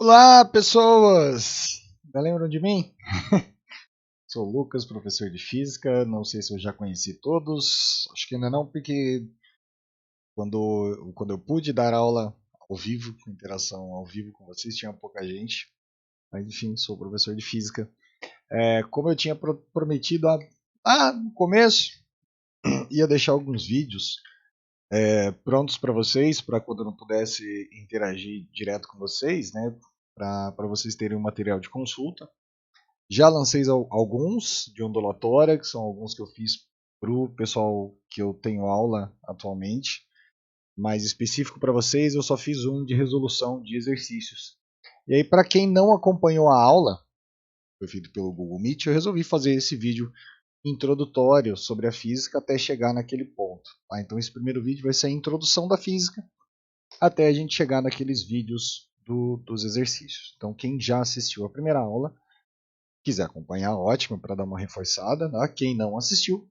Olá, pessoas! Ainda lembram de mim? Sou o Lucas, professor de física. Não sei se eu já conheci todos. Acho que ainda não, porque quando eu pude dar aula ao vivo, com interação ao vivo com vocês, tinha pouca gente. Mas enfim, sou professor de física. Como eu tinha prometido no começo, ia deixar alguns vídeos prontos para vocês, para quando eu não pudesse interagir direto com vocês, né? Para vocês terem um material de consulta. Já lancei alguns de ondulatória, que são alguns que eu fiz para o pessoal que eu tenho aula atualmente. Mais específico para vocês, eu só fiz um de resolução de exercícios. E aí, para quem não acompanhou a aula, foi feito pelo Google Meet, eu resolvi fazer esse vídeo introdutório sobre a física até chegar naquele ponto. Tá? Então, esse primeiro vídeo vai ser a introdução da física até a gente chegar naqueles vídeos dos exercícios. Então, quem já assistiu a primeira aula, quiser acompanhar, ótimo, para dar uma reforçada. Né? Quem não assistiu,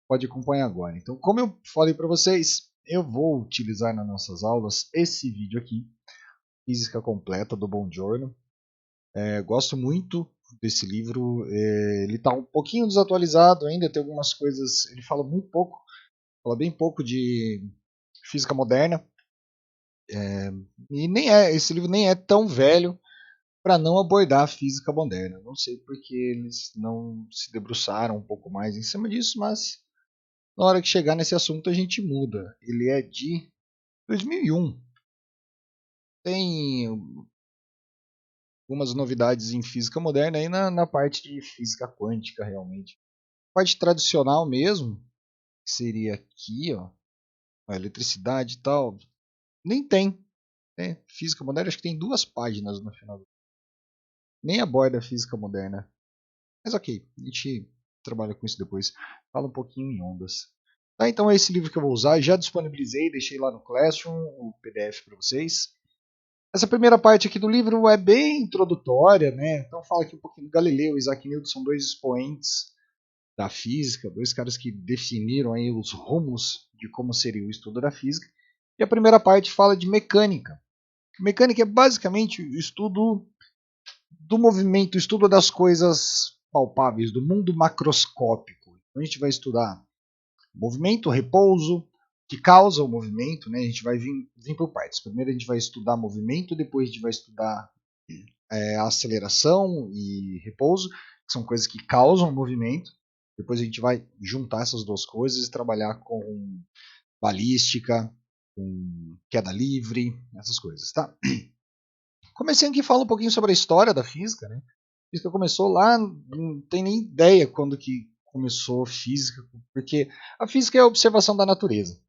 pode acompanhar agora. Então, como eu falei para vocês, eu vou utilizar nas nossas aulas esse vídeo aqui, Física Completa, do Bongiorno. Gosto muito desse livro. Ele está um pouquinho desatualizado ainda, tem algumas coisas. Ele fala muito pouco, fala bem pouco de física moderna. E esse livro nem é tão velho para não abordar a física moderna. Não sei porque eles não se debruçaram um pouco mais em cima disso, mas na hora que chegar nesse assunto a gente muda. Ele é de 2001. Tem algumas novidades em física moderna aí na parte de física quântica, realmente. A parte tradicional mesmo, que seria aqui, ó, a eletricidade e tal, nem tem. Né? Física moderna acho que tem 2 páginas no final. Nem aborda a física moderna. Mas ok, a gente trabalha com isso depois. Fala um pouquinho em ondas. Tá, então é esse livro que eu vou usar. Já disponibilizei, deixei lá no Classroom o PDF para vocês. Essa primeira parte aqui do livro é bem introdutória, né? Então fala aqui um pouquinho do Galileu e Isaac Newton, são dois expoentes da física, dois caras que definiram aí os rumos de como seria o estudo da física. E a primeira parte fala de mecânica. Mecânica é basicamente o estudo do movimento, o estudo das coisas palpáveis, do mundo macroscópico. Então a gente vai estudar movimento, repouso, que causa o movimento, né? A gente vai vir por partes. Primeiro a gente vai estudar movimento, depois a gente vai estudar a aceleração e repouso, que são coisas que causam o movimento. Depois a gente vai juntar essas duas coisas e trabalhar com balística, com queda livre, essas coisas, tá? Comecei aqui falando um pouquinho sobre a história da física, né? A física começou lá, não tem nem ideia quando que começou a física, porque a física é a observação da natureza.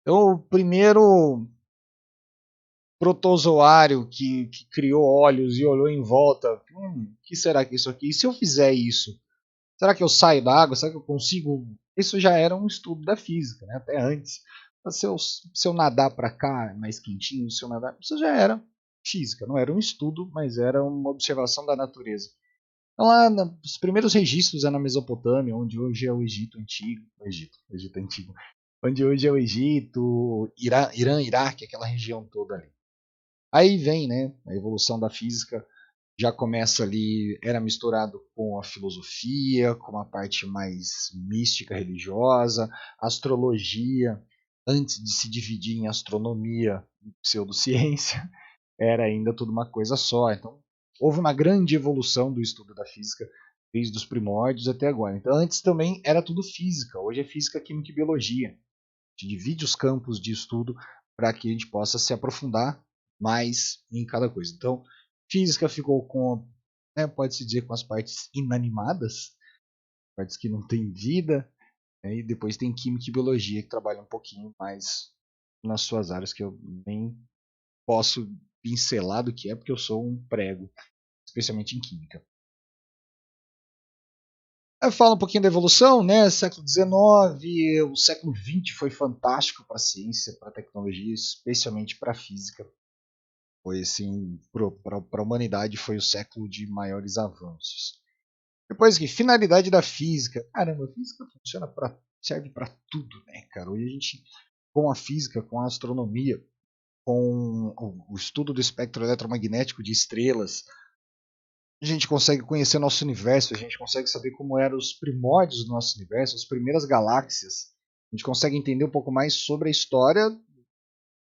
Então, o primeiro protozoário que criou olhos e olhou em volta, o que será que é isso aqui? E se eu fizer isso, será que eu saio da água? Será que eu consigo? Isso já era um estudo da física, né? Até antes. Se eu nadar para cá mais quentinho, se eu nadar, isso já era física, não era um estudo, mas era uma observação da natureza. Então, lá, os primeiros registros é na Mesopotâmia, onde hoje é o Egito Antigo. Egito Antigo. Onde hoje é o Egito, Irã, Iraque, aquela região toda ali. Aí vem, né, a evolução da física, já começa ali, era misturado com a filosofia, com a parte mais mística, religiosa, astrologia, antes de se dividir em astronomia e pseudociência, era ainda tudo uma coisa só. Então, houve uma grande evolução do estudo da física desde os primórdios até agora. Então, antes também era tudo física, hoje é física, química e biologia. A gente divide os campos de estudo para que a gente possa se aprofundar mais em cada coisa. Então, física ficou com, né, pode-se dizer, com as partes inanimadas, partes que não têm vida, né, e depois tem química e biologia que trabalham um pouquinho mais nas suas áreas que eu nem posso pincelar do que é, porque eu sou um prego, especialmente em química. Eu falo um pouquinho da evolução, né? Século XIX, o século XX foi fantástico para a ciência, para a tecnologia, especialmente para a física. Foi assim, para a humanidade foi o século de maiores avanços. Depois que finalidade da física, caramba, a física funciona serve para tudo, né, cara? Hoje a gente com a física, com a astronomia, com o estudo do espectro eletromagnético de estrelas, a gente consegue conhecer nosso universo, a gente consegue saber como eram os primórdios do nosso universo, as primeiras galáxias. A gente consegue entender um pouco mais sobre a história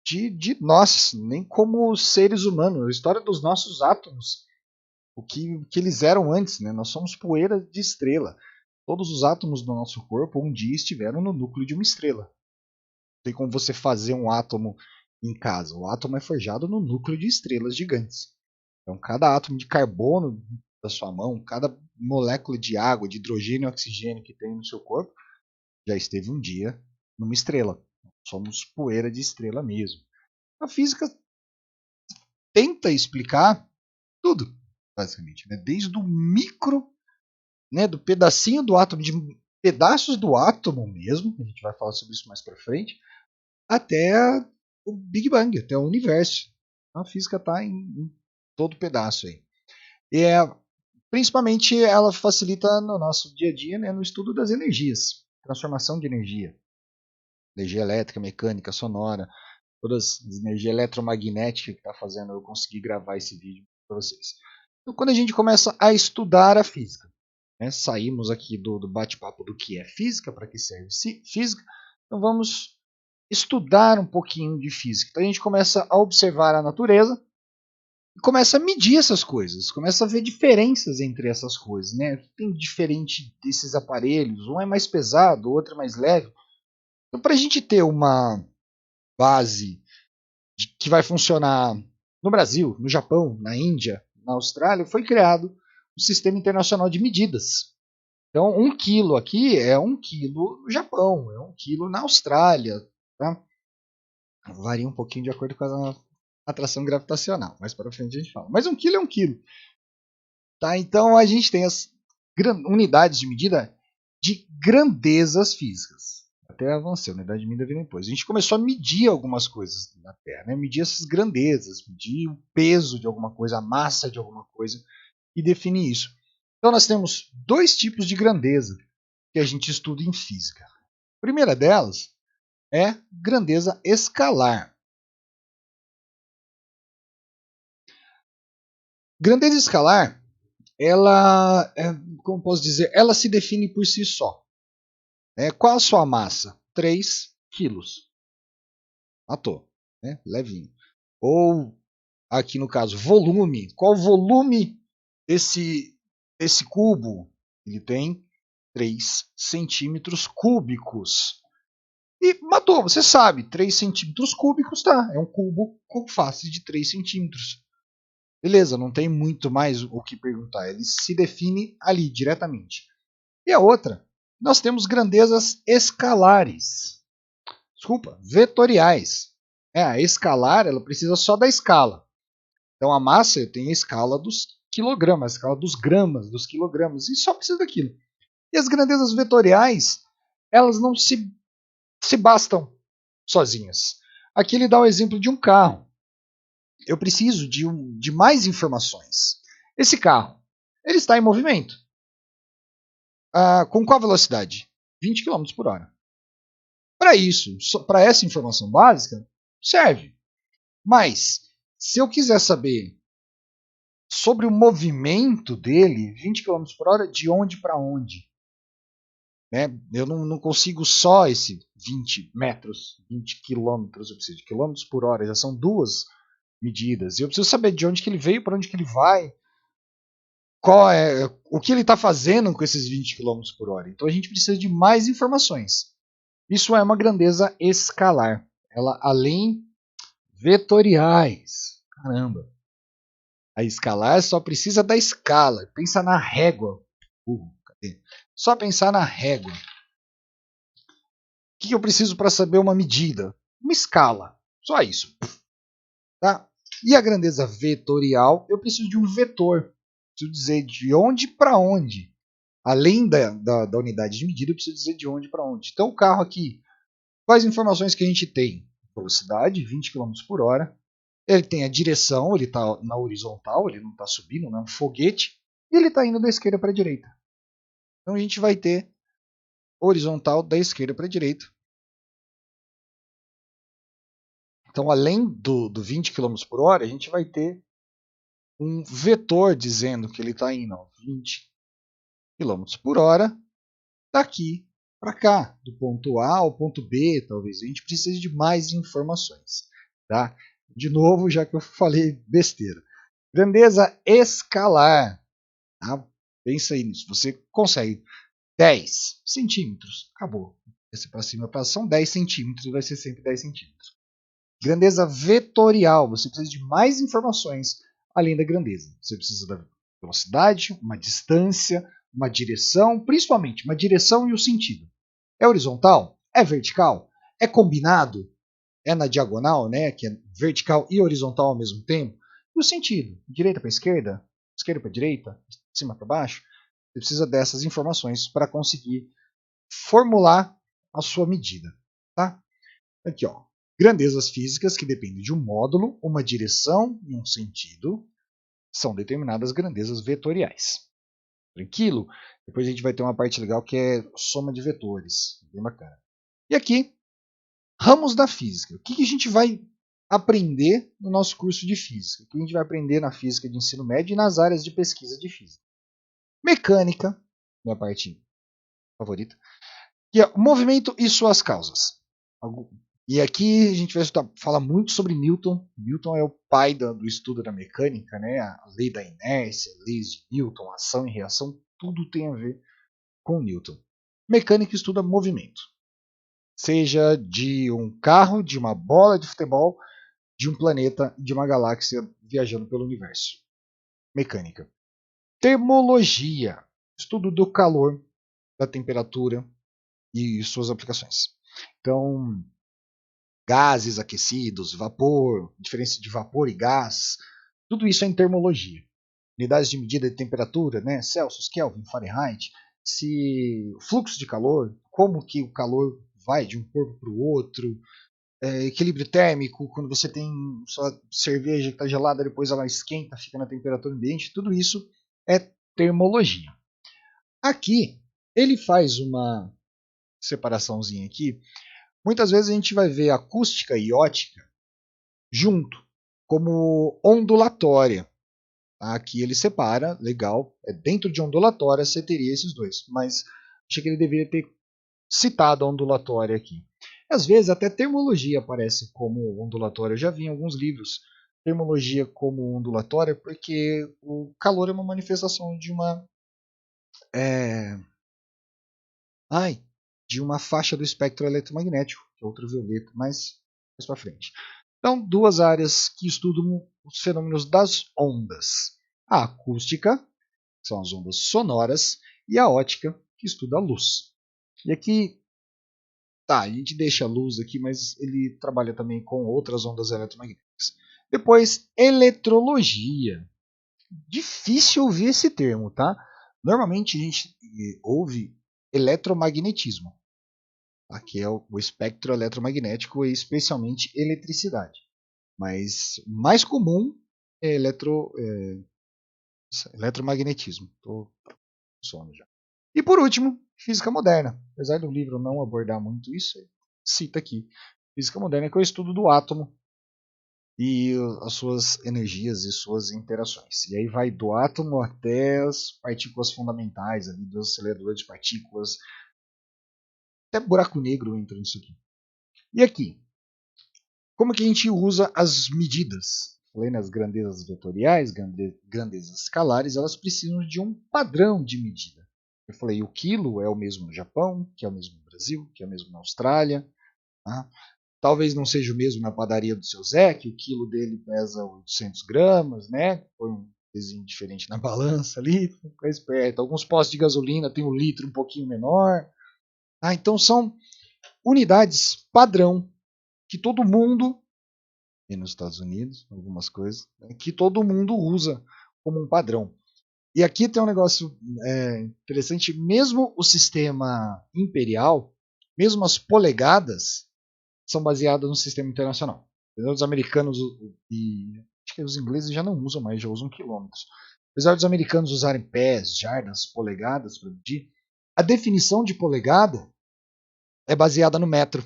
de nós, nem como seres humanos, a história dos nossos átomos, que eles eram antes, né? Nós somos poeira de estrela. Todos os átomos do nosso corpo um dia estiveram no núcleo de uma estrela. Não tem como você fazer um átomo em casa. O átomo é forjado no núcleo de estrelas gigantes. Então, cada átomo de carbono da sua mão, cada molécula de água, de hidrogênio e oxigênio que tem no seu corpo, já esteve um dia numa estrela. Somos poeira de estrela mesmo. A física tenta explicar tudo, basicamente, né? Desde o micro, né, do pedacinho do átomo, de pedaços do átomo mesmo, a gente vai falar sobre isso mais para frente, até o Big Bang, até o universo. A física está em todo pedaço aí. E principalmente ela facilita no nosso dia a dia, né, no estudo das energias, transformação de energia elétrica, mecânica, sonora, todas as energias eletromagnéticas que está fazendo eu conseguir gravar esse vídeo para vocês. Então, quando a gente começa a estudar a física, né, saímos aqui do bate-papo do que é física, para que serve física, então vamos estudar um pouquinho de física. Então a gente começa a observar a natureza e começa a medir essas coisas, começa a ver diferenças entre essas coisas, né? Tem diferente desses aparelhos, um é mais pesado, o outro é mais leve. Então, para a gente ter uma base que vai funcionar no Brasil, no Japão, na Índia, na Austrália, foi criado o Sistema Internacional de Medidas. Então, 1 quilo aqui é 1 quilo no Japão, é 1 quilo na Austrália. Tá? Varia um pouquinho de acordo com a atração gravitacional. Mais para frente a gente fala. Mas 1 quilo é 1 quilo. Tá? Então, a gente tem as unidades de medida de grandezas físicas. Até avancei, a unidade de medida vem depois. A gente começou a medir algumas coisas na Terra, né? Medir essas grandezas, medir o peso de alguma coisa, a massa de alguma coisa e definir isso. Então nós temos 2 tipos de grandeza que a gente estuda em física. A primeira delas é grandeza escalar. Grandeza escalar, ela, como posso dizer, ela se define por si só. Qual a sua massa? 3 quilos. Matou, né? Levinho. Ou, aqui no caso, volume. Qual o volume desse cubo? Ele tem 3 centímetros cúbicos. E matou, você sabe, 3 centímetros cúbicos, tá? É um cubo com face de 3 centímetros. Beleza, não tem muito mais o que perguntar. Ele se define ali, diretamente. E a outra, nós temos grandezas escalares. Desculpa, vetoriais. A escalar, ela precisa só da escala. Então a massa eu tenho a escala dos quilogramas, a escala dos gramas, dos quilogramas, e só precisa daquilo. E as grandezas vetoriais, elas não se bastam sozinhas. Aqui ele dá o exemplo de um carro. Eu preciso de mais informações. Esse carro, ele está em movimento. Com qual velocidade? 20 km por hora. Para isso, para essa informação básica, serve. Mas, se eu quiser saber sobre o movimento dele, 20 km por hora, de onde para onde? Né? Eu não consigo só esse 20 metros, 20 quilômetros, eu preciso de quilômetros por hora, já são 2 medidas. Eu preciso saber de onde que ele veio, para onde que ele vai, qual é o que ele está fazendo com esses 20 km por hora. Então a gente precisa de mais informações. Isso é uma grandeza escalar. Ela além vetoriais. Caramba. A escalar só precisa da escala. Pensa na régua. Cadê? Só pensar na régua. O que eu preciso para saber uma medida? Uma escala. Só isso. Tá? E a grandeza vetorial, eu preciso de um vetor. Preciso dizer de onde para onde. Além da unidade de medida, eu preciso dizer de onde para onde. Então o carro aqui, quais informações que a gente tem? Velocidade, 20 km por hora. Ele tem a direção, ele está na horizontal, ele não está subindo, não é um foguete. E ele está indo da esquerda para a direita. Então a gente vai ter horizontal da esquerda para a direita. Então, além do 20 km por hora, a gente vai ter um vetor dizendo que ele está indo a 20 km por hora daqui para cá, do ponto A ao ponto B, talvez. A gente precise de mais informações. Tá? De novo, já que eu falei besteira. Grandeza escalar. Tá? Pensa aí nisso. Você consegue 10 centímetros. Acabou. Esse para cima são 10 centímetros, vai ser sempre 10 centímetros. Grandeza vetorial. Você precisa de mais informações além da grandeza. Você precisa da velocidade, uma distância, uma direção, principalmente uma direção e o sentido. É horizontal? É vertical? É combinado? É na diagonal, né? Que é vertical e horizontal ao mesmo tempo? E o sentido? Direita para esquerda? Esquerda para direita? De cima para baixo? Você precisa dessas informações para conseguir formular a sua medida. Tá? Aqui, ó. Grandezas físicas que dependem de um módulo, uma direção e um sentido são determinadas grandezas vetoriais. Tranquilo? Depois a gente vai ter uma parte legal que é soma de vetores. Bem bacana. E aqui, ramos da física. O que a gente vai aprender no nosso curso de física? O que a gente vai aprender na física de ensino médio e nas áreas de pesquisa de física? Mecânica, minha parte favorita, que é o movimento e suas causas. E aqui a gente vai falar muito sobre Newton. Newton é o pai do estudo da mecânica, né? A lei da inércia, leis de Newton, ação e reação, tudo tem a ver com Newton. Mecânica estuda movimento. Seja de um carro, de uma bola de futebol, de um planeta, de uma galáxia viajando pelo universo. Mecânica. Termologia. Estudo do calor, da temperatura e suas aplicações. Então, gases aquecidos, vapor, diferença de vapor e gás, tudo isso é em termologia. Unidades de medida de temperatura, né? Celsius, Kelvin, Fahrenheit, se fluxo de calor, como que o calor vai de um corpo para o outro, equilíbrio térmico, quando você tem sua cerveja que está gelada, depois ela esquenta, fica na temperatura ambiente, tudo isso é termologia. Aqui, ele faz uma separaçãozinha aqui. Muitas vezes a gente vai ver acústica e ótica junto, como ondulatória. Aqui ele separa, legal. Dentro de ondulatória você teria esses dois, mas achei que ele deveria ter citado a ondulatória aqui. Às vezes até termologia aparece como ondulatória. Eu já vi em alguns livros termologia como ondulatória porque o calor é uma manifestação de uma de uma faixa do espectro eletromagnético, que é ultravioleta, mas mais para frente. Então, duas áreas que estudam os fenômenos das ondas. A acústica, que são as ondas sonoras, e a ótica, que estuda a luz. E aqui, a gente deixa a luz aqui, mas ele trabalha também com outras ondas eletromagnéticas. Depois, eletrologia. Difícil ouvir esse termo, tá? Normalmente a gente ouve eletromagnetismo. Aqui é o espectro eletromagnético e especialmente eletricidade. Mas mais comum é eletromagnetismo. Estou com sono já. E por último, física moderna. Apesar do livro não abordar muito isso, cita aqui. Física moderna, que é o estudo do átomo e as suas energias e suas interações. E aí vai do átomo até as partículas fundamentais, ali, dos aceleradores de partículas. Até buraco negro entra nisso aqui. E aqui, como que a gente usa as medidas? Falei nas grandezas vetoriais, grandezas escalares, elas precisam de um padrão de medida. Eu falei, o quilo é o mesmo no Japão, que é o mesmo no Brasil, que é o mesmo na Austrália. Tá? Talvez não seja o mesmo na padaria do seu Zé, que o quilo dele pesa 800 gramas, né? Põe um pezinho diferente na balança ali, fica esperto. Alguns postos de gasolina tem um litro um pouquinho menor. Então são unidades padrão que todo mundo, e nos Estados Unidos, algumas coisas, que todo mundo usa como um padrão. E aqui tem um negócio interessante, mesmo o sistema imperial, mesmo as polegadas, são baseadas no sistema internacional. Os americanos e acho que os ingleses já não usam mais, já usam quilômetros. Apesar dos americanos usarem pés, jardas, polegadas para medir, a definição de polegada é baseada no metro.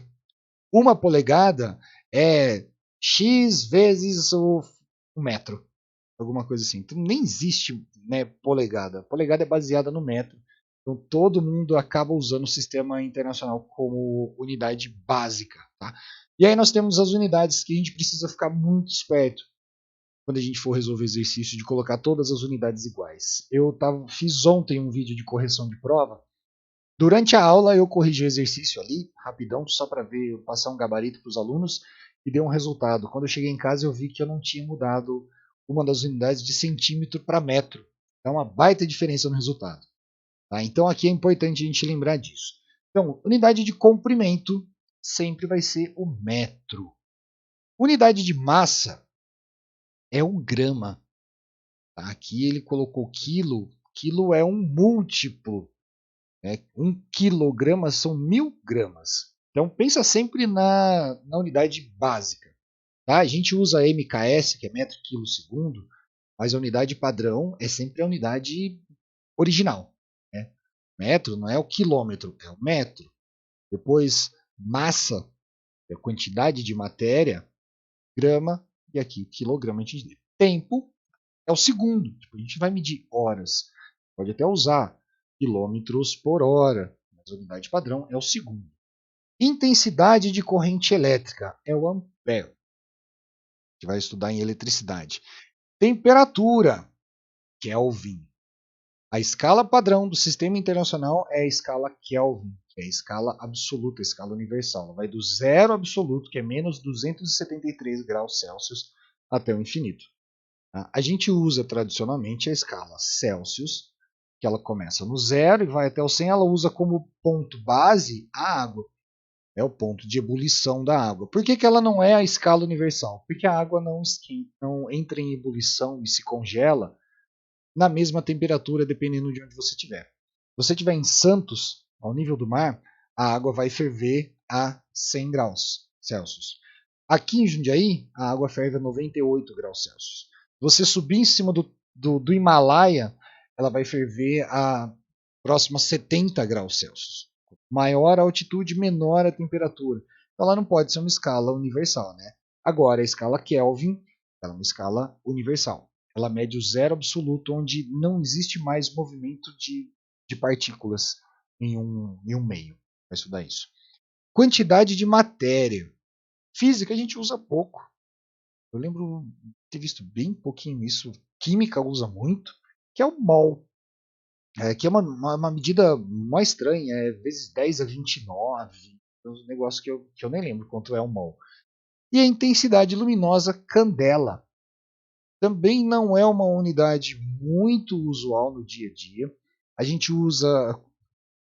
Uma polegada é x vezes o metro. Alguma coisa assim. Então nem existe, né, polegada. Polegada é baseada no metro. Então todo mundo acaba usando o sistema internacional como unidade básica. Tá? E aí nós temos as unidades que a gente precisa ficar muito esperto quando a gente for resolver exercício de colocar todas as unidades iguais. Fiz ontem um vídeo de correção de prova. Durante a aula eu corrigi o exercício ali, rapidão, só para ver, passar um gabarito para os alunos e deu um resultado. Quando eu cheguei em casa eu vi que eu não tinha mudado uma das unidades de centímetro para metro. É uma baita diferença no resultado. Tá? Então aqui é importante a gente lembrar disso. Então, unidade de comprimento sempre vai ser o metro. Unidade de massa é o grama. Tá? Aqui ele colocou quilo. Quilo é um múltiplo. 1 quilograma são 1000 gramas. Então pensa sempre na unidade básica. Tá? A gente usa MKS, que é metro quilo segundo, mas a unidade padrão é sempre a unidade original. Né? Metro não é o quilômetro, é o metro. Depois, massa, é a quantidade de matéria, grama, e aqui, quilograma. A gente tempo é o segundo. Tipo, a gente vai medir horas. Pode até usar quilômetros por hora, mas a unidade padrão é o segundo. Intensidade de corrente elétrica é o ampere. A gente vai estudar em eletricidade. Temperatura, Kelvin. A escala padrão do sistema internacional é a escala Kelvin, que é a escala absoluta, a escala universal. Ela vai do zero absoluto, que é menos 273 graus Celsius, até o infinito. A gente usa tradicionalmente a escala Celsius, que ela começa no zero e vai até o 100. Ela usa como ponto base a água. É o ponto de ebulição da água. Por que ela não é a escala universal? Porque a água não entra em ebulição e se congela na mesma temperatura, dependendo de onde você estiver. Se você estiver em Santos, ao nível do mar, a água vai ferver a 100 graus Celsius. Aqui em Jundiaí, a água ferve a 98 graus Celsius. Se você subir em cima do Himalaia, ela vai ferver a próxima 70 graus Celsius. Maior a altitude, menor a temperatura. Então ela não pode ser uma escala universal, né? Agora, a escala Kelvin ela é uma escala universal. Ela mede o zero absoluto, onde não existe mais movimento de partículas em um meio. Vai estudar isso. Quantidade de matéria. Física a gente usa pouco. Eu lembro de ter visto bem pouquinho isso. Química usa muito, que é o mol. Que é uma medida mais estranha, é vezes 10 a 29. É um negócio que eu nem lembro quanto é o mol. E a intensidade luminosa candela. Também não é uma unidade muito usual no dia a dia. A gente usa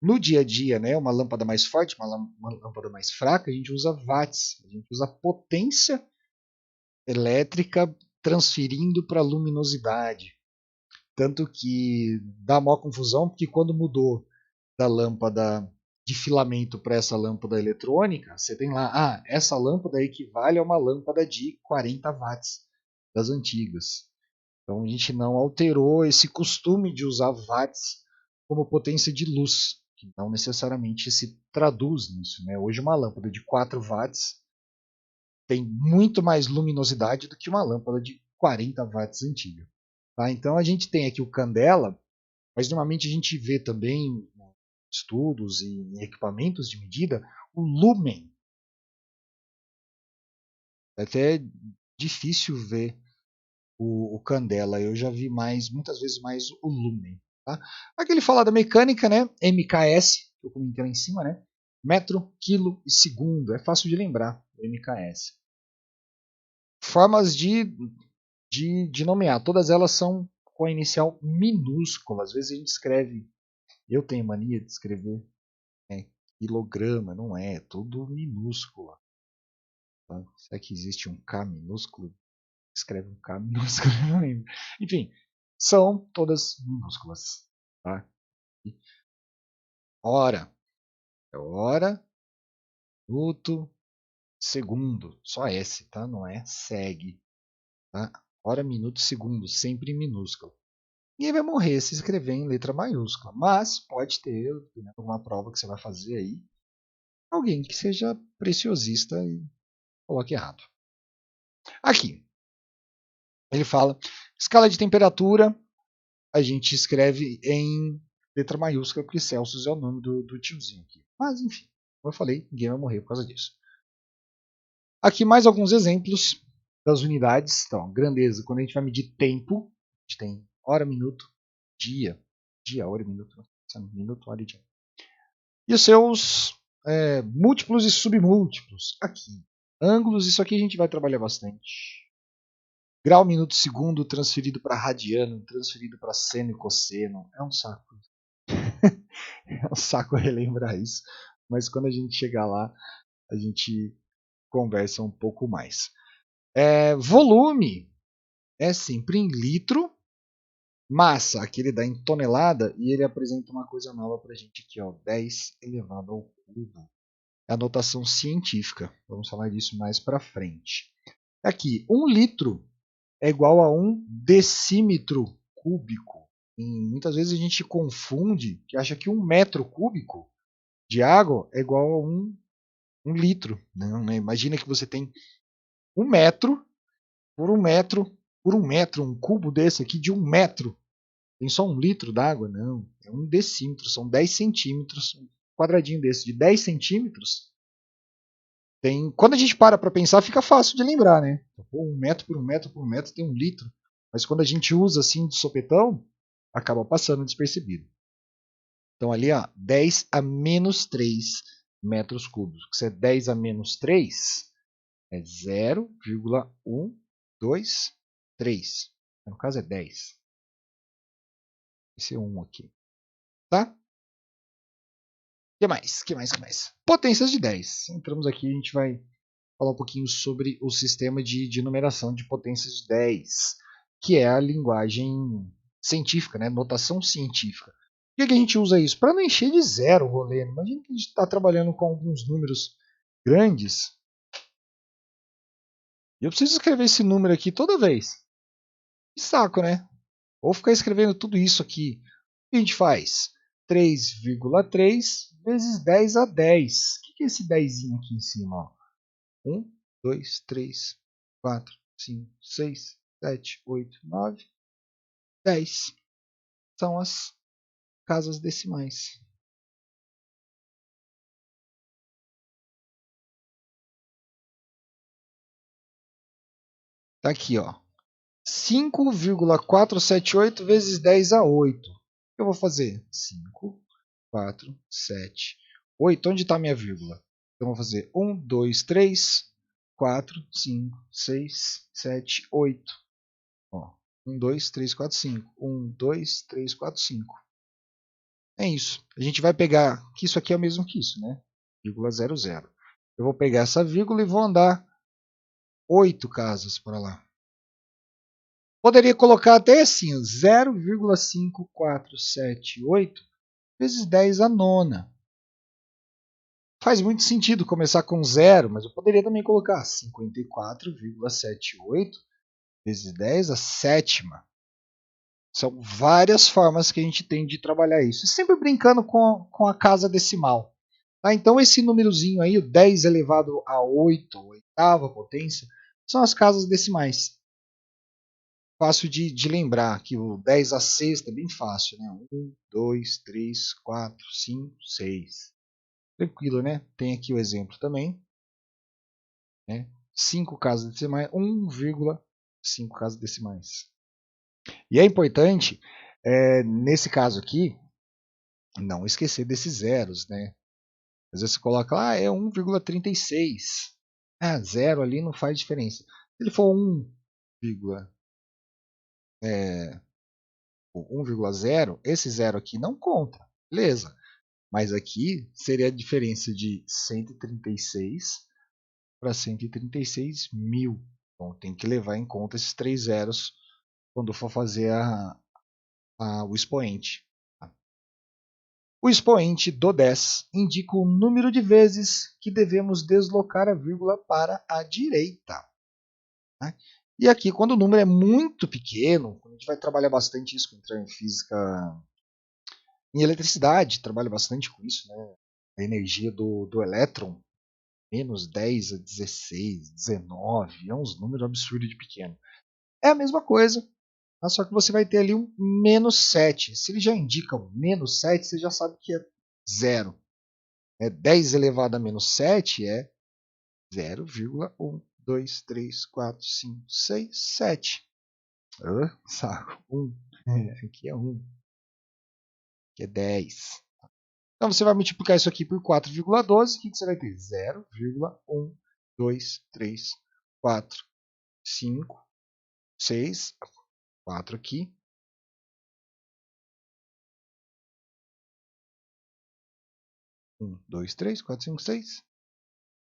no dia a dia, né, uma lâmpada mais forte, uma lâmpada mais fraca, a gente usa watts, a gente usa potência elétrica transferindo para luminosidade. Tanto que dá maior confusão, porque quando mudou da lâmpada de filamento para essa lâmpada eletrônica, você tem lá, essa lâmpada equivale a uma lâmpada de 40 watts das antigas. Então a gente não alterou esse costume de usar watts como potência de luz, que não necessariamente se traduz nisso. Né? Hoje uma lâmpada de 4 watts tem muito mais luminosidade do que uma lâmpada de 40 watts antiga. Tá? Então a gente tem aqui o candela, mas normalmente a gente vê também em estudos e em equipamentos de medida o lumen. É até difícil ver o candela, eu já vi muitas vezes mais o lumen. Tá? Aqui ele fala da mecânica, né? MKS, que eu comentei lá em cima, né? Metro, quilo e segundo. É fácil de lembrar, o MKS. Formas de nomear, todas elas são com a inicial minúscula. Às vezes a gente escreve, eu tenho mania de escrever quilograma, não é tudo minúscula. Tá? Será que existe um K minúsculo? Escreve um K minúsculo, não lembro. Enfim, são todas minúsculas. Tá? Hora. É hora, minuto, segundo. Só S, tá? Não é segue. Tá? Hora, minuto, segundo. Sempre em minúsculo. Ninguém vai morrer se escrever em letra maiúscula. Mas pode ter, né, alguma prova que você vai fazer aí, alguém que seja preciosista e coloque errado. Aqui, ele fala, escala de temperatura, a gente escreve em letra maiúscula, porque Celsius é o nome do tiozinho aqui. Mas, enfim, como eu falei, ninguém vai morrer por causa disso. Aqui mais alguns exemplos das unidades. Então, grandeza, quando a gente vai medir tempo, a gente tem hora, minuto, dia, hora e minuto, minuto, hora e dia. E os seus múltiplos e submúltiplos. Aqui, ângulos, isso aqui a gente vai trabalhar bastante. Grau, minuto, segundo, transferido para radiano, transferido para seno e cosseno. É um saco. É um saco relembrar isso. Mas quando a gente chegar lá, a gente conversa um pouco mais. Volume é sempre em litro. Massa, aqui ele dá em tonelada e ele apresenta uma coisa nova pra gente aqui, ó, 10 elevado ao cubo. É a notação científica. Vamos falar disso mais pra frente. Aqui, 1 litro é igual a 1 decímetro cúbico. E muitas vezes a gente confunde, que acha que 1 metro cúbico de água é igual a 1 litro. Não, né? Imagina que você tem 1 metro por 1 metro por 1 metro, um cubo desse aqui de 1 metro. Tem só 1 litro d'água? Não, é 1 decímetro, são 10 centímetros. Um quadradinho desse de 10 centímetros. Quando a gente para pensar, fica fácil de lembrar, né? 1 metro por 1 metro por 1 metro tem 1 litro. Mas quando a gente usa assim de sopetão, acaba passando despercebido. Então ali, ó, 10 a menos 3 metros cúbicos. Se é 10 a menos 3, é 0,123. No caso é 10. Esse é 1 aqui. Tá? Que mais? Potências de 10. Entramos aqui, a gente vai falar um pouquinho sobre o sistema de numeração de potências de 10, que é a linguagem científica, né? Notação científica. Por que a gente usa isso? Para não encher de zero o rolê. Imagina que a gente está trabalhando com alguns números grandes e eu preciso escrever esse número aqui toda vez. Que saco, né? Ou ficar escrevendo tudo isso aqui. O que a gente faz? 3,3 vezes 10 a 10. O que é esse 10 aqui em cima? 1, 2, 3, 4, 5, 6, 7, 8, 9, 10. São as casas decimais. Tá aqui, ó. 5,478 vezes 10 a 8. O que eu vou fazer? 5, 4, 7, 8. Onde está a minha vírgula? Então eu vou fazer 1, 2, 3, 4, 5, 6, 7, 8. Ó, 1, 2, 3, 4, 5. 1, 2, 3, 4, 5. É isso. A gente vai pegar que isso aqui é o mesmo que isso, né? Vírgula 00. Eu vou pegar essa vírgula e vou andar 8 casas para lá. Poderia colocar até assim, 0,5478 vezes 10 a nona. Faz muito sentido começar com 0, mas eu poderia também colocar 54,78 vezes 10 a sétima. São várias formas que a gente tem de trabalhar isso. Sempre brincando com a casa decimal. Tá? Então esse númerozinho aí, o 10 elevado a 8, oitava potência, são as casas decimais. Fácil de lembrar que o 10 a sexta é bem fácil, né? 1, 2, 3, 4, 5, 6. Tranquilo, né? Tem aqui o exemplo também. Né? 5 casas decimais, 1,5 casas decimais. E é importante, nesse caso aqui, não esquecer desses zeros, né? Às vezes você coloca lá, é 1,36. Ah, zero ali não faz diferença. Se ele for 1,0, esse zero aqui não conta. Beleza. Mas aqui seria a diferença de 136 para 136 mil. Então tem que levar em conta esses 3 zeros quando for fazer o expoente. O expoente do 10 indica o número de vezes que devemos deslocar a vírgula para a direita. Né? E aqui, quando o número é muito pequeno, a gente vai trabalhar bastante isso, entrar em física, em eletricidade, trabalha bastante com isso, né? A energia do elétron. menos 10 a 16, 19, é uns números absurdos de pequeno. É a mesma coisa, só que você vai ter ali um menos 7. Se ele já indica um menos 7, você já sabe que é zero. 10 elevado a menos 7 é 0,1, 2, 3, 4, 5, 6, 7. Saco. 1. Aqui é 1. Aqui é 10. Então você vai multiplicar isso aqui por 4,12. O que você vai ter? 0,1, 2, 3, 4, 5, 6, 4 aqui. 1, 2, 3, 4, 5, 6.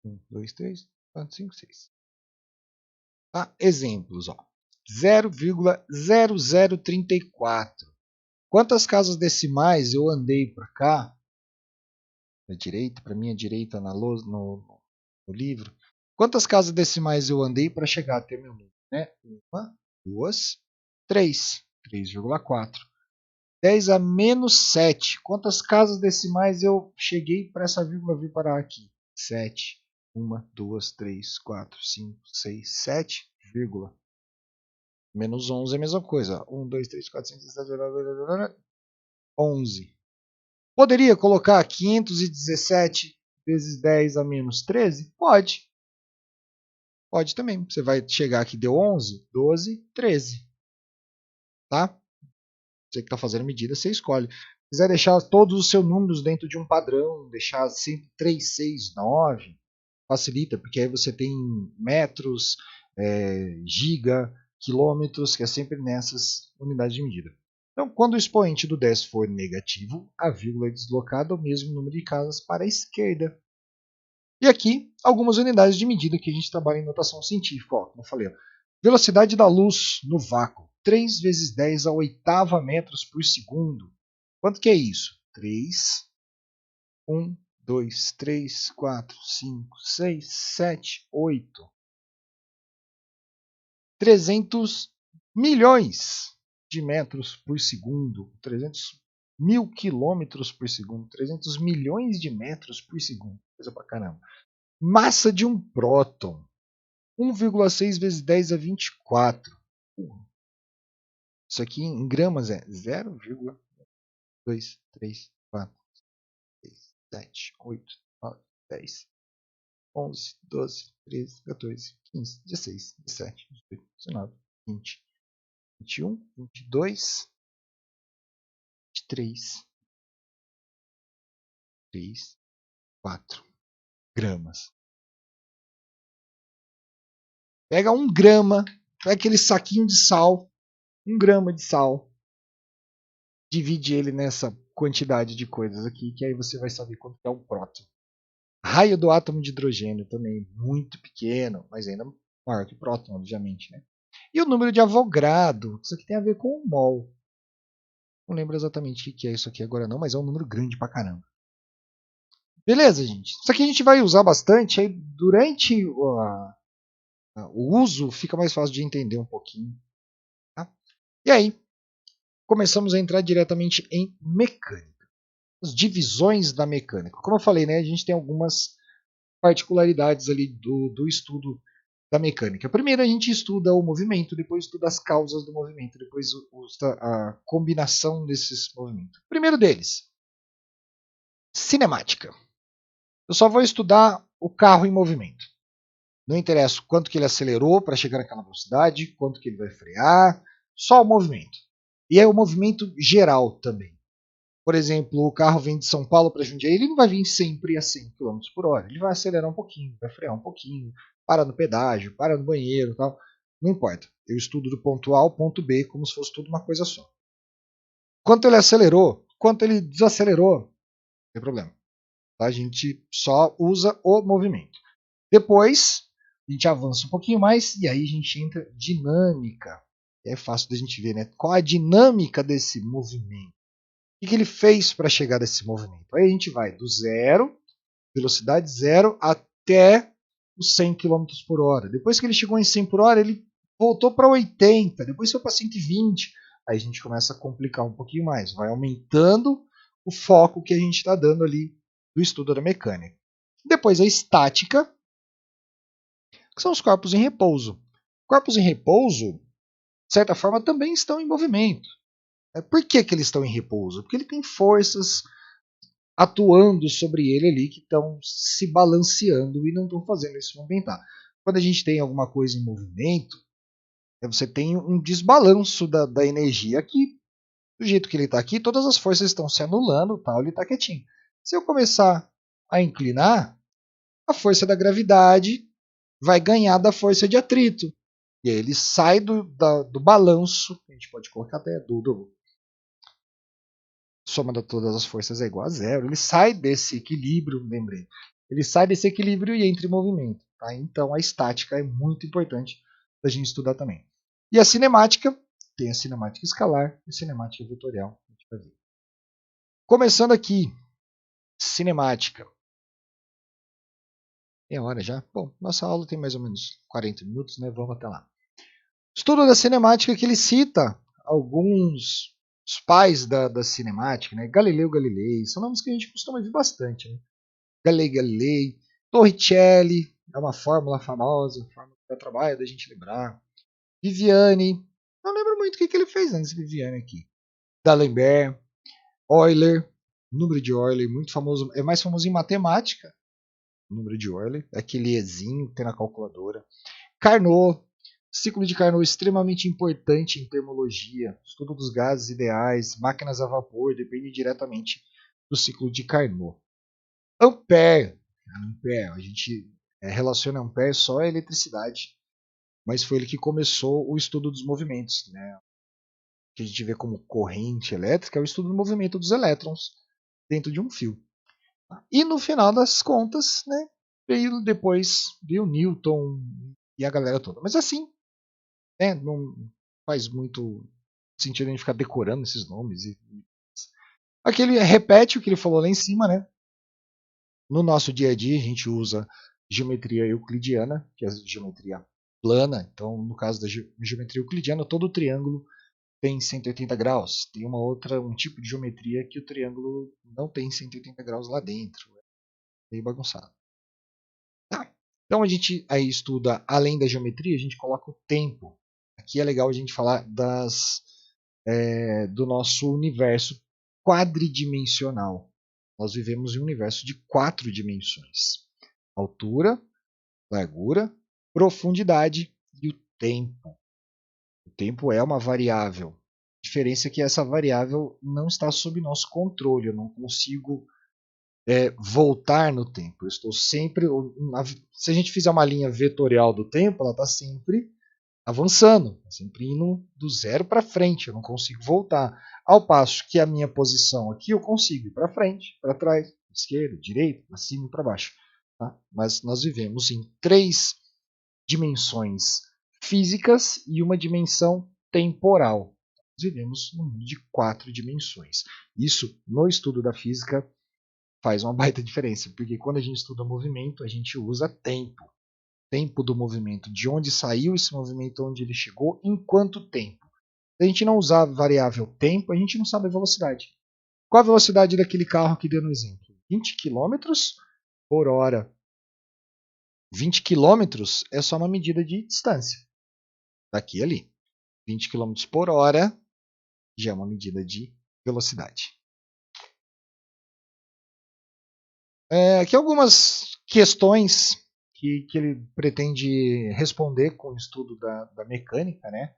1, 2, 3, 4, 5, 6. Tá? Exemplos, ó. 0,0034. Quantas casas decimais eu andei para cá? Para direita, para minha direita no livro. Quantas casas decimais eu andei para chegar até meu número? Né? 1, 2, 3. 3,4. 10 a menos 7. Quantas casas decimais eu cheguei para essa vírgula vir parar aqui? 7. 1, 2, 3, 4, 5, 6, 7, vírgula. Menos 11 é a mesma coisa. 1, 2, 3, 4, 5, 6, 7, 11. Poderia colocar 517 vezes 10 a menos 13? Pode. Pode também. Você vai chegar aqui, deu 11, 12, 13. Tá? Você que está fazendo medida, você escolhe. Se quiser deixar todos os seus números dentro de um padrão, deixar sempre 3, 6, 9, facilita, porque aí você tem metros, giga, quilômetros, que é sempre nessas unidades de medida. Então, quando o expoente do 10 for negativo, a vírgula é deslocada ao mesmo número de casas para a esquerda. E aqui, algumas unidades de medida que a gente trabalha em notação científica. Ó, como eu falei, ó, velocidade da luz no vácuo, 3 vezes 10 a oitava metros por segundo. Quanto que é isso? 3, 1, 2, 3, 4, 5, 6, 7, 8. 300 milhões de metros por segundo. 300 mil quilômetros por segundo. 300 milhões de metros por segundo. Coisa pra caramba. Massa de um próton. 1,6 vezes 10 a 24. Isso aqui em gramas é 0,2, 3, 4, 6, 7, 8, 9, 10, 11, 12, 13, 14, 15, 16, 17, 18, 19, 20, 21, 22, 23, 3, 4 gramas. Pega 1 grama, pega aquele saquinho de sal, 1 grama de sal, divide ele nessa quantidade de coisas aqui, que aí você vai saber quanto é um próton. Raio do átomo de hidrogênio também, muito pequeno, mas ainda maior que o próton, obviamente. Né? E o número de Avogadro, isso aqui tem a ver com o mol. Não lembro exatamente o que é isso aqui agora não, mas é um número grande pra caramba. Beleza, gente? Isso aqui a gente vai usar bastante, aí durante o uso fica mais fácil de entender um pouquinho. Tá? E aí, começamos a entrar diretamente em mecânica. As divisões da mecânica. Como eu falei, né, a gente tem algumas particularidades ali do estudo da mecânica. Primeiro a gente estuda o movimento, depois estuda as causas do movimento, depois estuda a combinação desses movimentos. Primeiro deles, cinemática. Eu só vou estudar o carro em movimento. Não interessa quanto que ele acelerou para chegar naquela velocidade, quanto que ele vai frear, só o movimento. E é o movimento geral também. Por exemplo, o carro vem de São Paulo para Jundiaí, ele não vai vir sempre a 100 km por hora. Ele vai acelerar um pouquinho, vai frear um pouquinho, para no pedágio, para no banheiro, tal. Não importa. Eu estudo do ponto A ao ponto B como se fosse tudo uma coisa só. Quanto ele acelerou, quanto ele desacelerou, não tem problema. A gente só usa o movimento. Depois, a gente avança um pouquinho mais e aí a gente entra dinâmica. É fácil da gente ver, né? Qual a dinâmica desse movimento? O que ele fez para chegar nesse movimento? Aí a gente vai do zero, velocidade zero, até os 100 km por hora. Depois que ele chegou em 100 por hora, ele voltou para 80, depois foi para 120. Aí a gente começa a complicar um pouquinho mais, vai aumentando o foco que a gente está dando ali do estudo da mecânica. Depois a estática, que são os corpos em repouso. Corpos em repouso, de certa forma, também estão em movimento. Por que eles estão em repouso? Porque ele tem forças atuando sobre ele ali que estão se balanceando e não estão fazendo ele se movimentar. Quando a gente tem alguma coisa em movimento, você tem um desbalanço da energia aqui. Do jeito que ele está aqui, todas as forças estão se anulando, tal, ele está quietinho. Se eu começar a inclinar, a força da gravidade vai ganhar da força de atrito. E aí ele sai do balanço, a gente pode colocar até do soma de todas as forças é igual a zero. Ele sai desse equilíbrio, lembrei. Ele sai desse equilíbrio e entra em movimento. Tá? Então a estática é muito importante da gente estudar também. E a cinemática, tem a cinemática escalar e a cinemática vetorial. A gente vai ver. Começando aqui, cinemática. É hora já? Bom, nossa aula tem mais ou menos 40 minutos, né? Vamos até lá. Estudo da cinemática que ele cita alguns os pais da cinemática, né? Galileu Galilei, são nomes que a gente costuma ver bastante, né? Galilei Galilei, Torricelli, é uma fórmula famosa, fórmula que dá trabalho da gente lembrar. Viviani, não lembro muito o que ele fez antes de Viviani aqui. D'Alembert, Euler, número de Euler, muito famoso, é mais famoso em matemática, o número de Euler, é aquele Ezinho que tem na calculadora. Carnot, ciclo de Carnot extremamente importante em termologia, estudo dos gases ideais, máquinas a vapor, depende diretamente do ciclo de Carnot. Ampère, a gente relaciona Ampère só à eletricidade, mas foi ele que começou o estudo dos movimentos, né? Que a gente vê como corrente elétrica é o estudo do movimento dos elétrons dentro de um fio. E no final das contas, né, veio Newton e a galera toda. Mas assim, né, não faz muito sentido a gente ficar decorando esses nomes. Aqui ele repete o que ele falou lá em cima, né? No nosso dia a dia a gente usa geometria euclidiana, que é a geometria plana. Então, no caso da geometria euclidiana, todo triângulo tem 180 graus. Tem um tipo de geometria que o triângulo não tem 180 graus lá dentro. É meio bagunçado. Tá. Então a gente aí estuda, além da geometria, a gente coloca o tempo. Aqui é legal a gente falar do nosso universo quadridimensional. Nós vivemos em um universo de 4 dimensões: altura, largura, profundidade e o tempo. O tempo é uma variável. A diferença é que essa variável não está sob nosso controle. Eu não consigo voltar no tempo. Eu estou sempre. Se a gente fizer uma linha vetorial do tempo, ela está sempre avançando, sempre indo do zero para frente. Eu não consigo voltar. Ao passo que a minha posição aqui eu consigo ir para frente, para trás, esquerda, direita, para cima e para baixo. Tá? Mas nós vivemos em 3 dimensões físicas e uma dimensão temporal. Nós vivemos num mundo de 4 dimensões. Isso, no estudo da física, faz uma baita diferença, porque quando a gente estuda movimento, a gente usa tempo. Tempo do movimento, de onde saiu esse movimento, onde ele chegou, em quanto tempo. Se a gente não usar a variável tempo, a gente não sabe a velocidade. Qual a velocidade daquele carro que deu no exemplo? 20 km por hora. 20 km é só uma medida de distância. Daqui a ali. 20 km por hora já é uma medida de velocidade. Aqui algumas questões que ele pretende responder com o estudo da mecânica, né?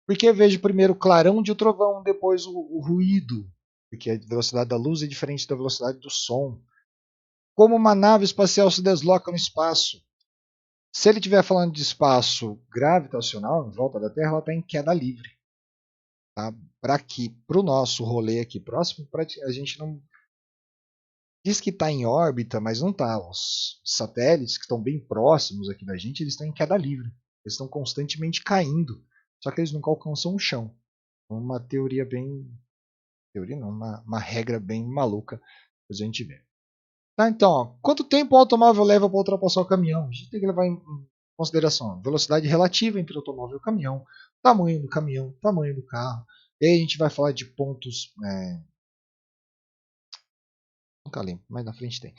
Porque vejo primeiro o clarão de um trovão, depois o ruído, porque a velocidade da luz é diferente da velocidade do som. Como uma nave espacial se desloca no espaço. Se ele estiver falando de espaço gravitacional em volta da Terra, ela está em queda livre. Tá? Para o nosso rolê aqui próximo, a gente não diz que está em órbita, mas não está. Os satélites que estão bem próximos aqui da gente, eles estão em queda livre. Eles estão constantemente caindo, só que eles nunca alcançam o chão. Uma teoria bem... Teoria não, uma regra bem maluca, a gente vê. Tá, então, ó, quanto tempo o automóvel leva para ultrapassar o caminhão? A gente tem que levar em consideração a velocidade relativa entre o automóvel e o caminhão, tamanho do caminhão, tamanho do carro. E aí a gente vai falar de pontos... Nunca lembro, mas na frente tem.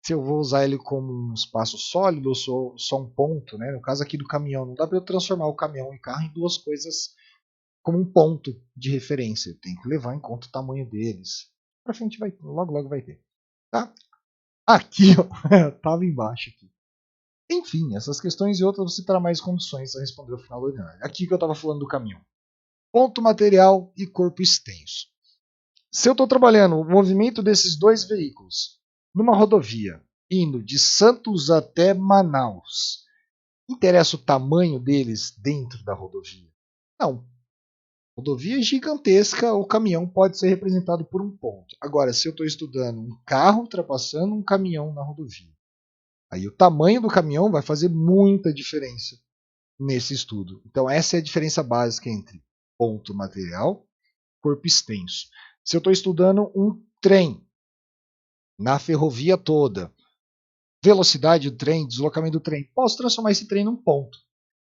se eu vou usar ele como um espaço sólido ou só um ponto, né? No caso aqui do caminhão, não dá para eu transformar o caminhão e carro em duas coisas como um ponto de referência. Eu tenho que levar em conta o tamanho deles. Para frente vai, logo vai ter. Tá? Aqui, ó, tava embaixo aqui. Enfim, essas questões e outras você terá mais condições a responder ao final do webinar. Aqui que eu estava falando do caminhão. Ponto material e corpo extenso. Se eu estou trabalhando o movimento desses dois veículos numa rodovia, indo de Santos até Manaus, interessa o tamanho deles dentro da rodovia? Não. Rodovia gigantesca, o caminhão pode ser representado por um ponto. Agora, se eu estou estudando um carro ultrapassando um caminhão na rodovia, aí o tamanho do caminhão vai fazer muita diferença nesse estudo. Então, essa é a diferença básica entre ponto material e corpo extenso. Se eu estou estudando um trem na ferrovia toda, velocidade do trem, deslocamento do trem, posso transformar esse trem num ponto.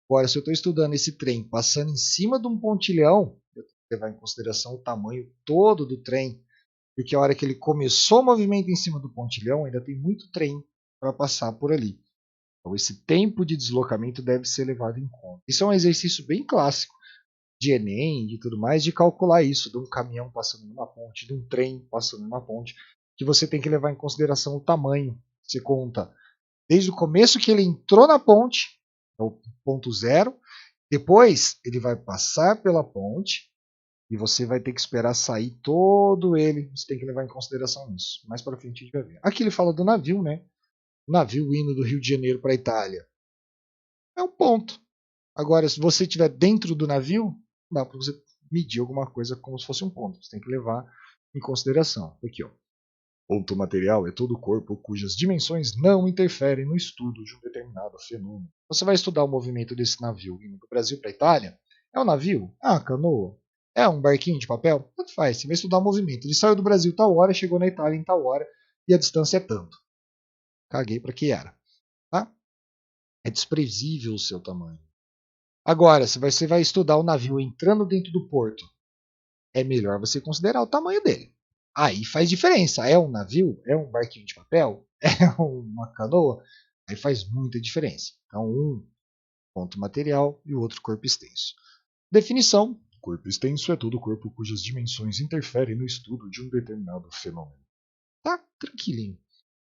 Agora, se eu estou estudando esse trem passando em cima de um pontilhão, eu tenho que levar em consideração o tamanho todo do trem, porque a hora que ele começou o movimento em cima do pontilhão, ainda tem muito trem para passar por ali. Então, esse tempo de deslocamento deve ser levado em conta. Isso é um exercício bem clássico de Enem e tudo mais, de calcular isso, de um caminhão passando numa ponte, de um trem passando numa ponte, que você tem que levar em consideração o tamanho. Você conta desde o começo que ele entrou na ponte, é o ponto zero, depois ele vai passar pela ponte e você vai ter que esperar sair todo ele. Você tem que levar em consideração isso. Mais para frente a gente vai ver. Aqui ele fala do navio, né? O navio indo do Rio de Janeiro para a Itália. É um ponto. Agora, se você estiver dentro do navio, dá para você medir alguma coisa como se fosse um ponto. Você tem que levar em consideração. Aqui, ó. Ponto material é todo o corpo cujas dimensões não interferem no estudo de um determinado fenômeno. Você vai estudar o movimento desse navio indo do Brasil para a Itália? É um navio? É uma canoa? É um barquinho de papel? Tanto faz, você vai estudar o movimento. Ele saiu do Brasil tal hora, chegou na Itália em tal hora e a distância é tanto. Caguei para que era. Tá? É desprezível o seu tamanho. Agora, se você vai estudar o navio entrando dentro do porto, é melhor você considerar o tamanho dele. Aí faz diferença. É um navio? É um barquinho de papel? É uma canoa? Aí faz muita diferença. Então, um ponto material e o outro corpo extenso. Definição: corpo extenso é todo o corpo cujas dimensões interferem no estudo de um determinado fenômeno. Tá tranquilinho.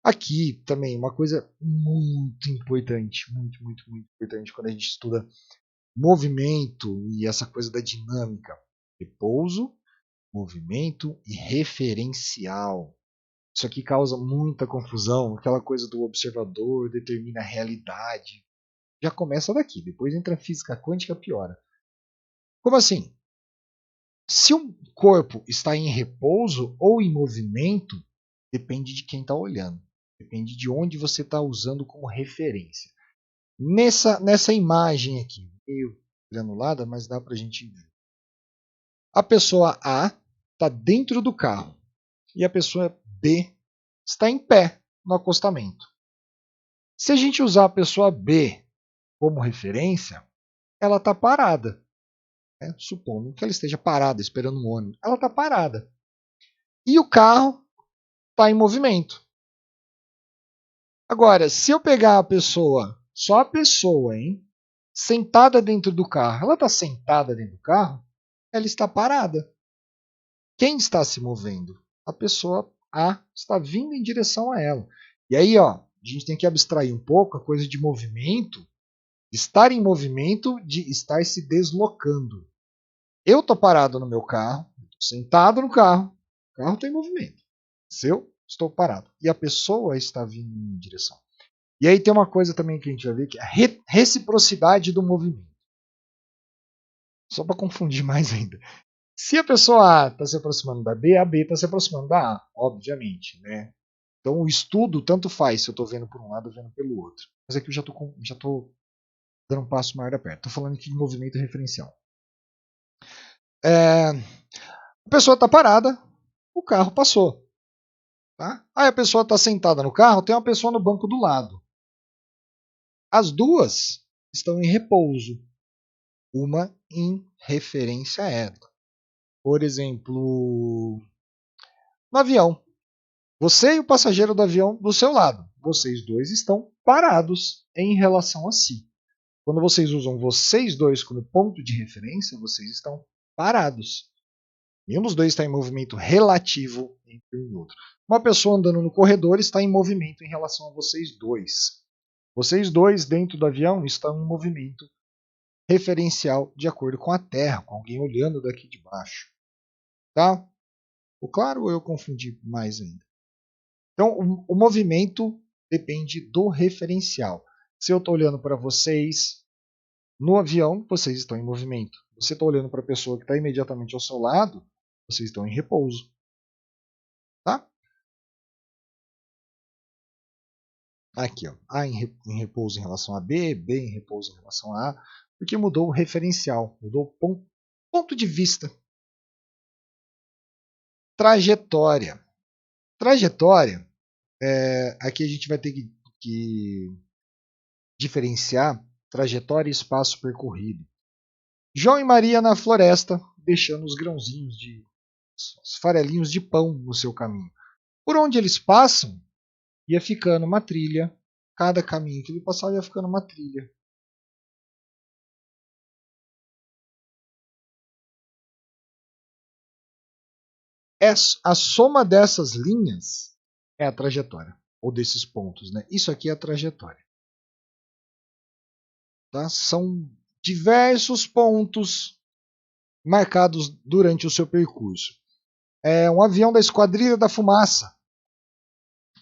Aqui também uma coisa muito importante, muito importante quando a gente estuda movimento e essa coisa da dinâmica. Repouso, movimento e referencial. Isso aqui causa muita confusão, aquela coisa do observador determina a realidade. Já começa daqui, depois entra a física quântica, piora. Como assim? Se um corpo está em repouso ou em movimento, depende de quem está olhando. Depende de onde você está usando como referência. Nessa imagem aqui, meio granulada, mas dá para a gente ver. A pessoa A está dentro do carro e a pessoa B está em pé no acostamento. Se a gente usar a pessoa B como referência, ela está parada. Né? Supondo que ela esteja parada, esperando um ônibus. Ela está parada. E o carro está em movimento. Agora, se eu pegar a pessoa, só a pessoa, hein, sentada dentro do carro, ela está sentada dentro do carro? Ela está parada. Quem está se movendo? A pessoa A está vindo em direção a ela. E aí, ó, a gente tem que abstrair um pouco a coisa de movimento, estar em movimento, de estar se deslocando. Eu estou parado no meu carro, sentado no carro, o carro está em movimento. Eu estou parado. E a pessoa está vindo em minha direção. E aí tem uma coisa também que a gente vai ver, que é a reciprocidade do movimento. Só para confundir mais ainda. Se a pessoa A está se aproximando da B, a B está se aproximando da A, obviamente, né? Então o estudo tanto faz se eu estou vendo por um lado ou vendo pelo outro. Mas aqui eu já estou dando um passo maior da perto. Estou falando aqui de movimento referencial. A pessoa está parada, o carro passou. Tá? Aí a pessoa está sentada no carro, tem uma pessoa no banco do lado. As duas estão em repouso. Uma em referência a ela. Por exemplo, no avião. Você e o passageiro do avião do seu lado. vocês dois estão parados em relação a si. Quando vocês usam vocês dois como ponto de referência, vocês estão parados. Nenhum dos dois está em movimento relativo entre um e outro. Uma pessoa andando no corredor está em movimento em relação a vocês dois. Vocês dois, dentro do avião, estão em movimento referencial de acordo com a Terra, com alguém olhando daqui de baixo. Tá? Ou claro, eu confundi mais ainda. Então, o movimento depende do referencial. Se eu estou olhando para vocês no avião, vocês estão em movimento. Se você está olhando para a pessoa que está imediatamente ao seu lado, vocês estão em repouso. Tá? Aqui, ó. A em repouso em relação a B, B em repouso em relação a A, porque mudou o referencial, mudou o ponto de vista. Trajetória. Trajetória, aqui a gente vai ter que diferenciar trajetória e espaço percorrido. João e Maria na floresta, deixando os grãozinhos os farelinhos de pão no seu caminho. Por onde eles passam, ia ficando uma trilha. Cada caminho que ele passava ia ficando uma trilha. A soma dessas linhas é a trajetória, ou desses pontos, né? Isso aqui é a trajetória. Tá? São diversos pontos marcados durante o seu percurso. É um avião da Esquadrilha da Fumaça.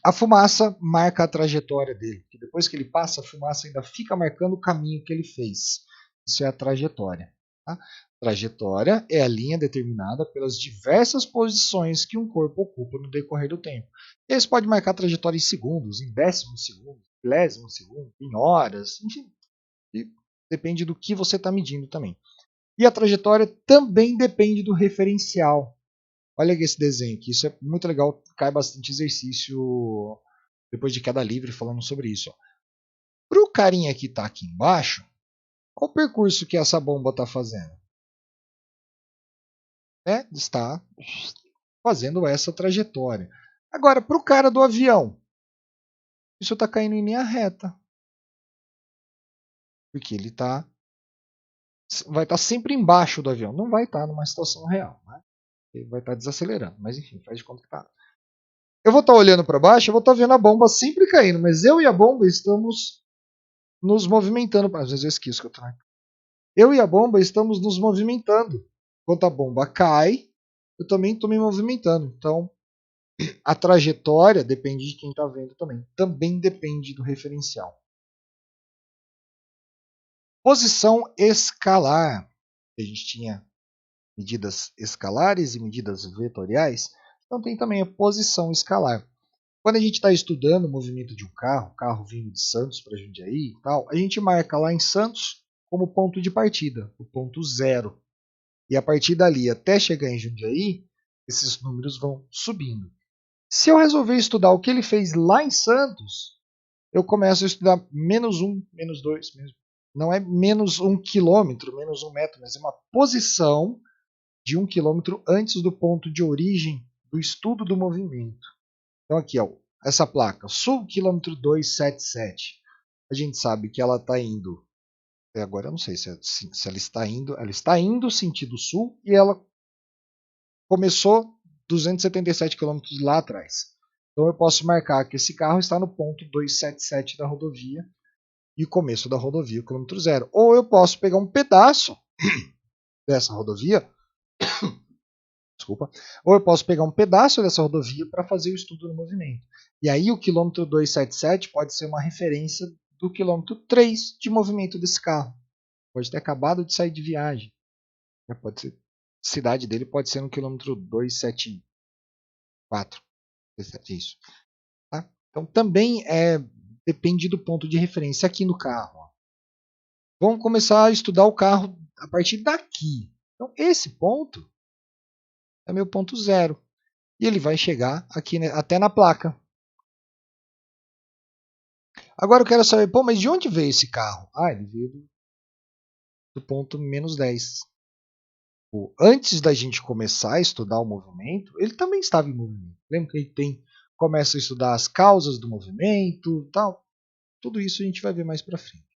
A fumaça marca a trajetória dele. Porque depois que ele passa, a fumaça ainda fica marcando o caminho que ele fez. Isso é a trajetória. Tá? Trajetória é a linha determinada pelas diversas posições que um corpo ocupa no decorrer do tempo. E aí você pode marcar a trajetória em segundos, em décimos de segundo, milésimos de segundo, em horas, enfim. Depende do que você está medindo também. E a trajetória também depende do referencial. Olha aqui esse desenho aqui, isso é muito legal, cai bastante exercício depois de queda livre falando sobre isso. Para o carinha que está aqui embaixo, qual o percurso que essa bomba está fazendo? Está fazendo essa trajetória. Agora, para o cara do avião, isso está caindo em linha reta. Porque ele vai estar sempre embaixo do avião, não vai estar numa situação real. Né? Ele vai estar desacelerando, mas enfim, faz de conta que está. Eu vou estar olhando para baixo, eu vou estar vendo a bomba sempre caindo, mas eu e a bomba estamos nos movimentando. Às vezes eu esqueço que eu estou aqui. Eu e a bomba estamos nos movimentando. Enquanto a bomba cai, eu também estou me movimentando. Então, a trajetória depende de quem está vendo também. Também depende do referencial. Posição escalar. A gente tinha medidas escalares e medidas vetoriais. Então tem também a posição escalar. Quando a gente está estudando o movimento de um carro vindo de Santos para Jundiaí e tal, a gente marca lá em Santos como ponto de partida, o ponto 0. E a partir dali até chegar em Jundiaí, esses números vão subindo. Se eu resolver estudar o que ele fez lá em Santos, eu começo a estudar -1, -2, não é -1 quilômetro, -1 metro, mas é uma posição de 1 quilômetro antes do ponto de origem do estudo do movimento. Então aqui, ó, essa placa, sul quilômetro 277. A gente sabe que ela está indo, agora eu não sei se ela está indo sentido sul e ela começou 277 km lá atrás. Então eu posso marcar que esse carro está no ponto 277 da rodovia e o começo da rodovia, o quilômetro 0. Ou eu posso pegar um pedaço dessa rodovia, desculpa, ou eu posso pegar um pedaço dessa rodovia para fazer o estudo do movimento. E aí o quilômetro 277 pode ser uma referência do quilômetro 3 de movimento desse carro. Pode ter acabado de sair de viagem. Pode ser, a cidade dele pode ser no quilômetro 274. Isso. Tá? Então também depende do ponto de referência aqui no carro. Ó. Vamos começar a estudar o carro a partir daqui. Então esse ponto é meu ponto 0. E ele vai chegar aqui, né, até na placa. Agora eu quero saber, mas de onde veio esse carro? Ele veio do ponto -10. Antes da gente começar a estudar o movimento, ele também estava em movimento. Lembra que ele tem começa a estudar as causas do movimento, tal. Tudo isso a gente vai ver mais para frente.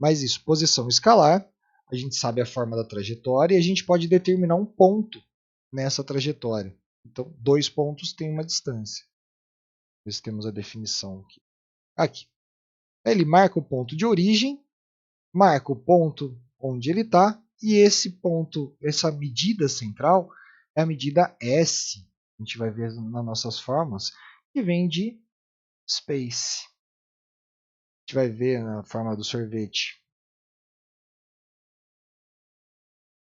Mas isso, posição escalar, a gente sabe a forma da trajetória e a gente pode determinar um ponto nessa trajetória. Então, 2 pontos têm uma distância. Ver se temos a definição aqui. Aqui. Ele marca o ponto de origem, marca o ponto onde ele está, e esse ponto, essa medida central, é a medida S. A gente vai ver nas nossas formas, que vem de space. A gente vai ver na forma do sorvete.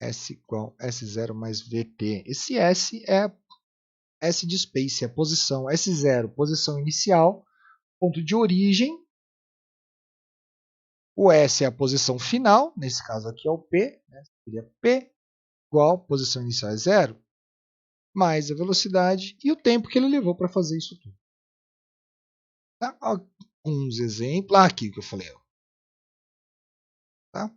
S igual S0 mais VT. Esse S é S de space, é a posição. S0, posição inicial, ponto de origem. O S é a posição final, nesse caso aqui é o P, né? Seria P igual, posição inicial é 0, mais a velocidade e o tempo que ele levou para fazer isso tudo. Tá? Alguns exemplos. Aqui que eu falei. Tá?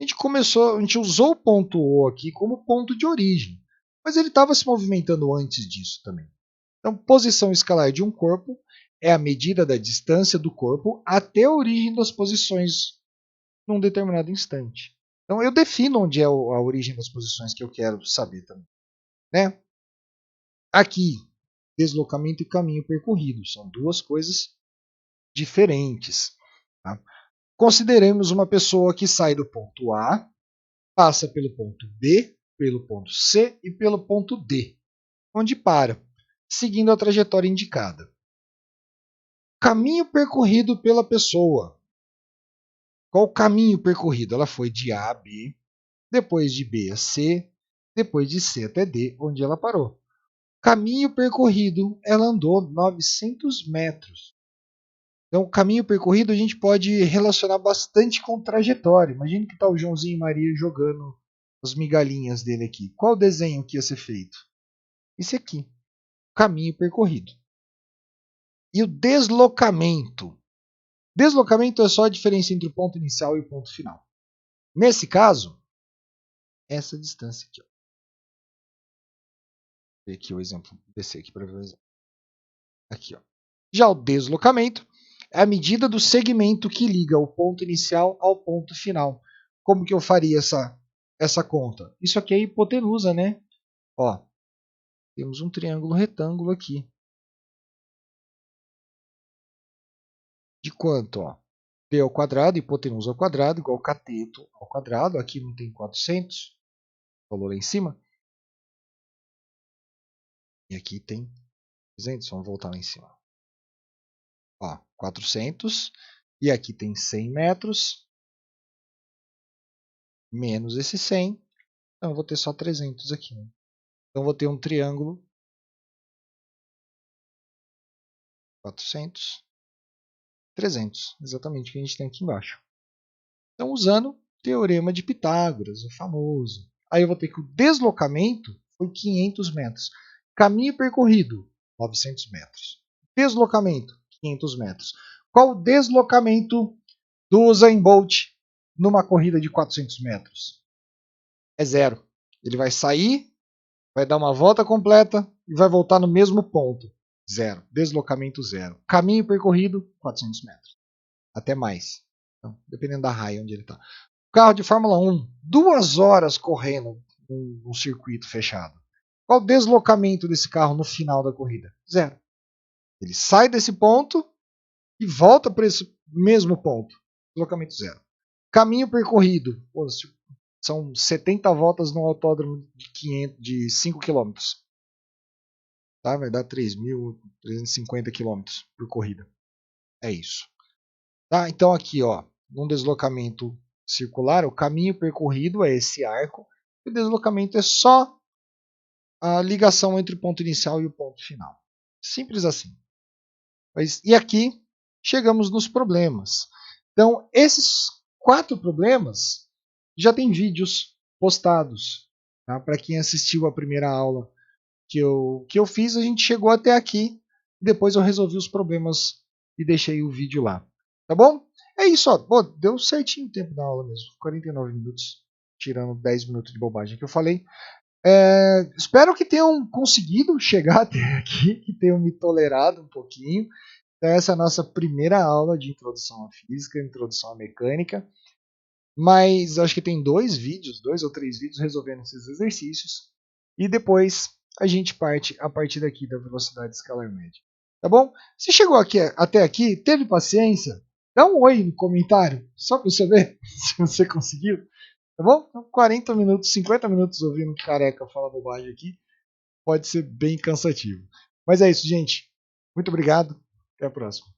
A gente usou o ponto O aqui como ponto de origem, mas ele estava se movimentando antes disso também. Então, posição escalar de um corpo é a medida da distância do corpo até a origem das posições num determinado instante. Então, eu defino onde é a origem das posições que eu quero saber também. Né? Aqui, deslocamento e caminho percorrido são duas coisas diferentes. Tá? Consideremos uma pessoa que sai do ponto A, passa pelo ponto B, pelo ponto C e pelo ponto D, onde para, seguindo a trajetória indicada. Caminho percorrido pela pessoa. Qual o caminho percorrido? Ela foi de A a B, depois de B a C, depois de C até D, onde ela parou. Caminho percorrido, ela andou 900 metros. Então, o caminho percorrido a gente pode relacionar bastante com trajetória. Imagina que está o Joãozinho e Maria jogando as migalhinhas dele aqui. Qual o desenho que ia ser feito? Esse aqui, caminho percorrido. E o deslocamento? Deslocamento é só a diferença entre o ponto inicial e o ponto final. Nesse caso, essa distância aqui. Ó. Vou ver aqui o exemplo. Descer aqui para ver o exemplo. Aqui, ó. Já o deslocamento é a medida do segmento que liga o ponto inicial ao ponto final. Como que eu faria essa conta? Isso aqui é hipotenusa, né? Ó, temos um triângulo retângulo aqui. De quanto? Ó? P ao quadrado, hipotenusa ao quadrado, igual cateto ao quadrado. Aqui não tem 400, falou lá em cima. E aqui tem 200, vamos voltar lá em cima. Ó, 400. E aqui tem 100 metros. Menos esse 100. Então eu vou ter só 300 aqui. Né? Então eu vou ter um triângulo. 400. 300. Exatamente o que a gente tem aqui embaixo. Então usando o teorema de Pitágoras, o famoso. Aí eu vou ter que o deslocamento foi 500 metros. Caminho percorrido, 900 metros. Deslocamento, 500 metros. Qual o deslocamento do Usain Bolt numa corrida de 400 metros? É 0. Ele vai sair, vai dar uma volta completa e vai voltar no mesmo ponto. 0. Deslocamento 0. Caminho percorrido, 400 metros. Até mais. Então, dependendo da raia onde ele está. Carro de Fórmula 1, 2 horas correndo num circuito fechado. Qual o deslocamento desse carro no final da corrida? 0. Ele sai desse ponto e volta para esse mesmo ponto. Deslocamento 0. Caminho percorrido. Pô, são 70 voltas no autódromo de 5 km. Tá? Vai dar 3.350 km por corrida. É isso. Tá? Então aqui, ó, num deslocamento circular, o caminho percorrido é esse arco. E o deslocamento é só a ligação entre o ponto inicial e o ponto final. Simples assim. E aqui chegamos nos problemas. Então, esses 4 problemas já tem vídeos postados. Tá? Para quem assistiu a primeira aula que eu fiz, a gente chegou até aqui. Depois eu resolvi os problemas e deixei o vídeo lá. Tá bom? É isso, ó. Pô, deu certinho o tempo da aula mesmo. 49 minutos, tirando 10 minutos de bobagem que eu falei. Espero que tenham conseguido chegar até aqui, que tenham me tolerado um pouquinho. Então, essa é a nossa primeira aula de introdução à física, introdução à mecânica. Mas acho que tem 2 ou 3 vídeos resolvendo esses exercícios. E depois a gente parte a partir daqui da velocidade escalar média. Tá bom? Se chegou aqui, até aqui, teve paciência? Dá um oi no comentário, só para eu saber se você conseguiu. Tá bom? Então, 40 minutos, 50 minutos ouvindo um careca falar bobagem aqui pode ser bem cansativo. Mas é isso, gente. Muito obrigado. Até a próxima.